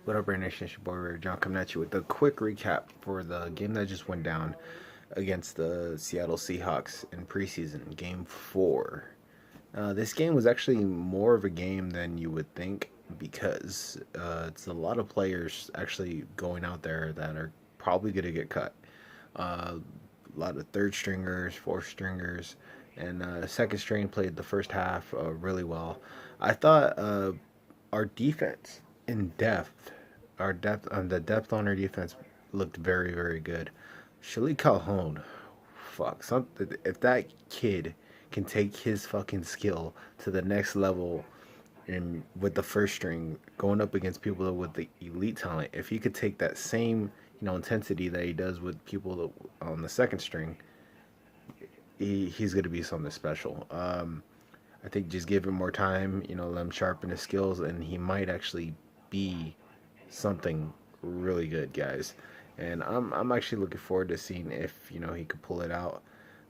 What up, Brand Nation? It's your boy, Ray John, coming at you with a quick recap for the game that just went down against the Seattle Seahawks in preseason, Game 4. This game was actually more of a game than you would think because it's a lot of players actually going out there that are probably going to get cut. A lot of third stringers, fourth stringers, and second string played the first half really well. I thought our defense in depth, the depth on our defense looked very, very good. Shalik Calhoun, fuck, if that kid can take his fucking skill to the next level and with the first string going up against people with the elite talent, if he could take that same intensity that he does with people on the second string, he's going to be something special. I think just give him more time, let him sharpen his skills, and he might actually be something really good, guys. And I'm actually looking forward to seeing if he could pull it out,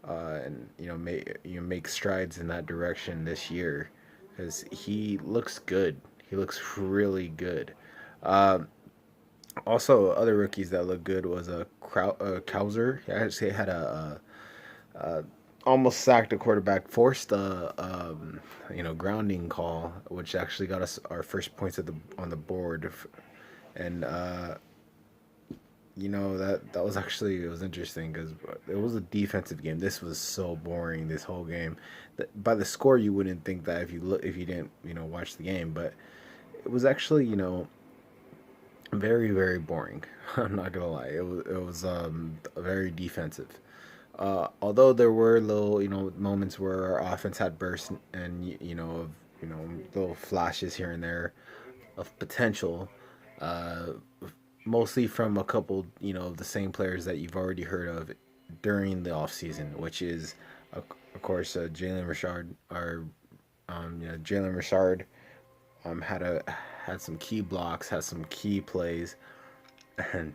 and make strides in that direction this year, because he looks good. He looks really good. Also, other rookies that look good was a Kauser. He actually had a almost sacked a quarterback, forced a grounding call, which actually got us our first points on the board, and that was actually, it was interesting because it was a defensive game. This was so boring, this whole game. By the score, you wouldn't think that if you didn't watch the game, but it was actually very, very boring. I'm not gonna lie, it was very defensive. Although there were little moments where our offense had bursts and little flashes here and there of potential, uh, mostly from a couple of the same players that you've already heard of during the offseason, which is of course Jalen Richard. Jalen Richard had some key blocks, had some key plays, and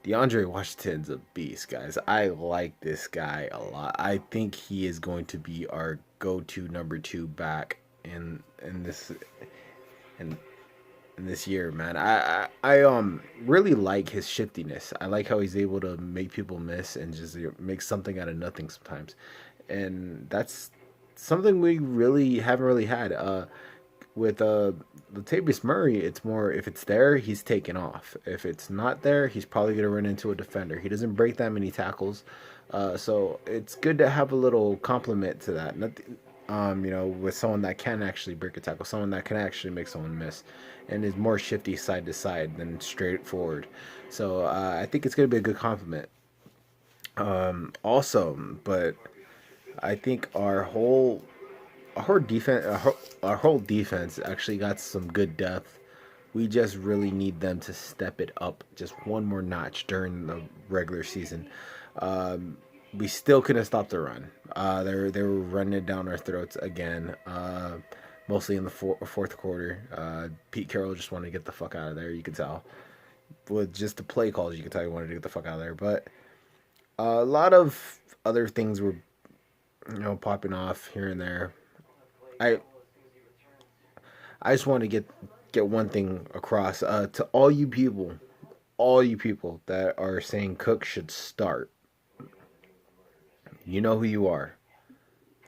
DeAndre Washington's a beast, guys. I like this guy a lot. I think he is going to be our go-to number two back in in this year, man. I really like his shiftiness. I like how he's able to make people miss and just make something out of nothing sometimes, and that's something we really haven't really had. With Latavius Murray, it's more, if it's there, he's taken off. If it's not there, he's probably going to run into a defender. He doesn't break that many tackles, so it's good to have a little compliment to that. With someone that can actually break a tackle, someone that can actually make someone miss, and is more shifty side to side than straightforward. So I think it's going to be a good compliment. Also, but I think our whole defense actually got some good depth. We just really need them to step it up just one more notch during the regular season. We still couldn't stop the run. They were running it down our throats again. Mostly in the fourth quarter. Pete Carroll just wanted to get the fuck out of there. You could tell with just the play calls. You could tell he wanted to get the fuck out of there. But a lot of other things were popping off here and there. I I just want to get one thing across to all you people that are saying Cook should start. You know who you are.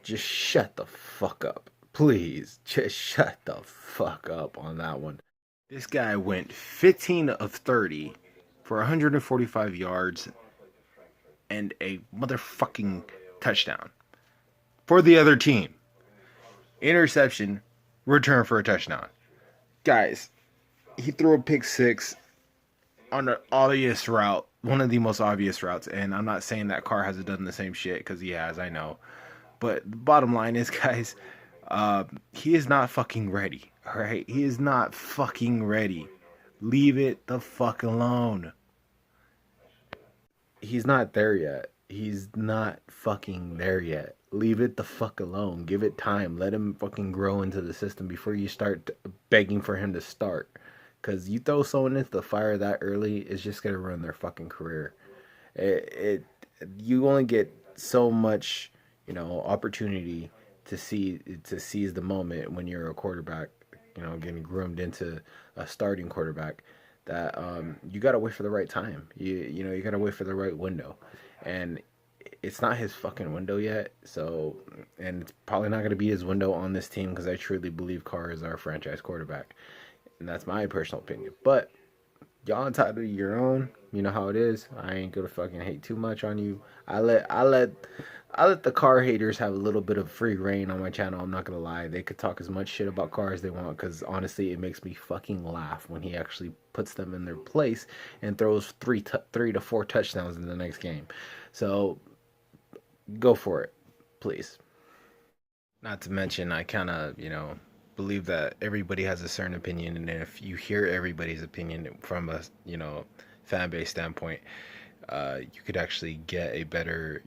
Just shut the fuck up. Please, just shut the fuck up on that one. This guy went 15 of 30 for 145 yards and a motherfucking touchdown for the other team. Interception, return for a touchdown. Guys, he threw a pick six on an obvious route, one of the most obvious routes, and I'm not saying that Carr hasn't done the same shit, because he has, I know. But the bottom line is, guys, he is not fucking ready. Alright? He is not fucking ready. Leave it the fuck alone. He's not there yet. He's not fucking there yet. Leave it the fuck alone. Give it time. Let him fucking grow into the system before you start begging for him to start. Because you throw someone into the fire that early, it's just going to ruin their fucking career. It you only get so much, opportunity to seize the moment when you're a quarterback. getting groomed into a starting quarterback, that you got to wait for the right time. You got to wait for the right window, and it's not his fucking window yet. So, and it's probably not going to be his window on this team because I truly believe Carr is our franchise quarterback, and that's my personal opinion. But y'all entitled to your own. You know how it is. I ain't gonna fucking hate too much on you. I let the car haters have a little bit of free reign on my channel. I'm not gonna lie. They could talk as much shit about cars as they want because honestly, it makes me fucking laugh when he actually puts them in their place and throws three to four touchdowns in the next game. So go for it, please. Not to mention, I kind of, believe that everybody has a certain opinion, and if you hear everybody's opinion from a, fan base standpoint, you could actually get a better,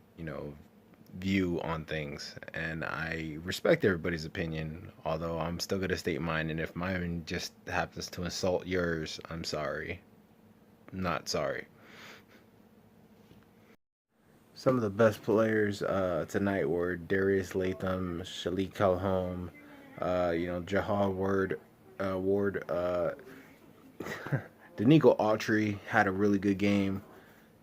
view on things. And I respect everybody's opinion, although I'm still going to state mine. And if mine just happens to insult yours, I'm sorry. Not sorry. Some of the best players tonight were Darius Latham, Shalik Calhoun, Jahal Ward, Danico Autry had a really good game.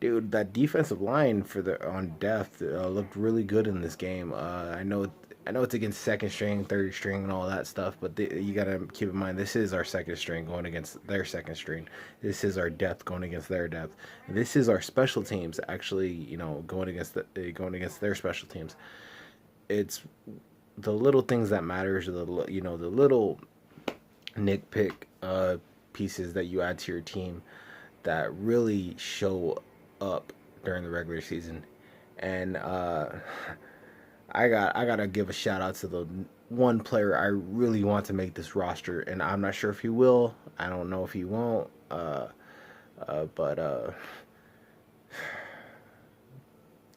Dude, that defensive line for the on depth looked really good in this game. I know it's against second string, third string, and all that stuff, but you gotta keep in mind this is our second string going against their second string. This is our depth going against their depth. This is our special teams actually, going against their special teams. It's the little things that matters, the little nitpick pieces that you add to your team that really show up during the regular season. And I gotta give a shout out to the one player I really want to make this roster, and I'm not sure if he will. I don't know if he won't. But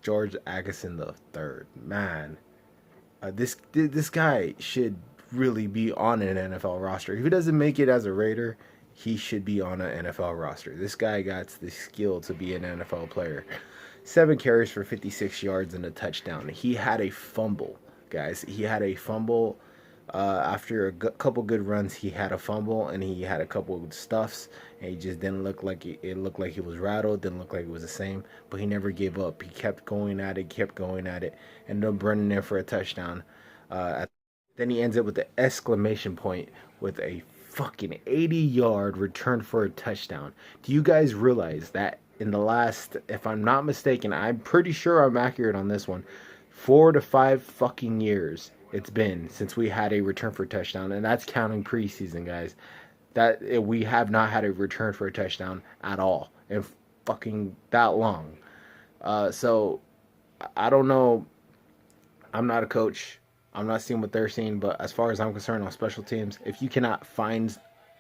George Agason the third, man, this guy should really be on an NFL roster. If he doesn't make it as a Raider, he should be on an NFL roster. This guy got the skill to be an NFL player. 7 carries for 56 yards and a touchdown. He had a fumble, guys. He had a fumble. After a couple good runs, he had a fumble and he had a couple of stuffs, and he just didn't look like it looked like he was rattled. Didn't look like it was the same, but he never gave up. He kept going at it, ended up running in for a touchdown. Then he ends up with the exclamation point with a fucking 80-yard return for a touchdown. Do you guys realize that in the last, if I'm not mistaken, I'm pretty sure I'm accurate on this one, 4 to 5 fucking years it's been since we had a return for a touchdown, and that's counting preseason, guys. That we have not had a return for a touchdown at all in fucking that long. So I don't know. I'm not a coach. I'm not seeing what they're seeing, but as far as I'm concerned on special teams, if you cannot find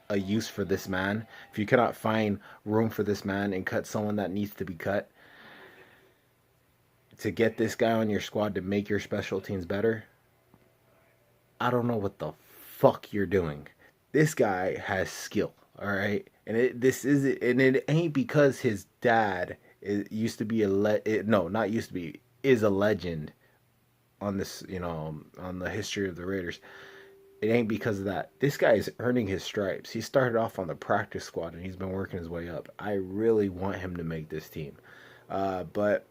a use for this man, if you cannot find room for this man and cut someone that needs to be cut to get this guy on your squad to make your special teams better, I don't know what the fuck you're doing. This guy has skill, all right? And it ain't because his dad used to be not used to be, is a legend on this, on the history of the Raiders. It ain't because of that. This guy is earning his stripes. He started off on the practice squad and he's been working his way up. I really want him to make this team. But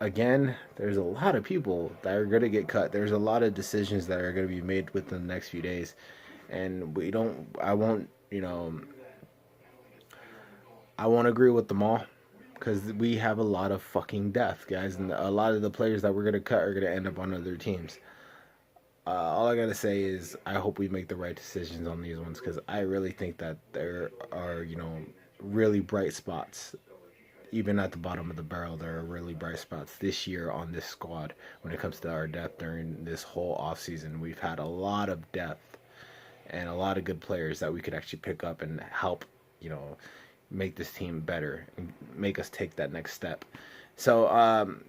again, there's a lot of people that are going to get cut. There's a lot of decisions that are going to be made within the next few days. And I won't agree with them all, because we have a lot of fucking depth, guys, and a lot of the players that we're going to cut are going to end up on other teams. All I gotta say is I hope we make the right decisions on these ones, because I really think that there are, really bright spots. Even at the bottom of the barrel, there are really bright spots this year on this squad when it comes to our depth during this whole offseason. We've had a lot of depth and a lot of good players that we could actually pick up and help, make this team better and make us take that next step. So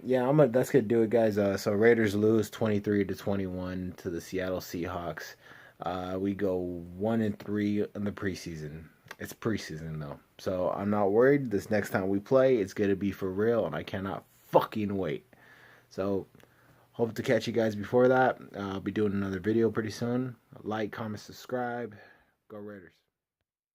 that's gonna do it, guys. So Raiders lose 23-21 to the Seattle Seahawks. We go 1-3 in the preseason. It's preseason though, so I'm not worried. This next time we play, it's gonna be for real, and I cannot fucking wait. So Hope to catch you guys before that. I'll be doing another video pretty soon. Like, comment, subscribe. Go Raiders.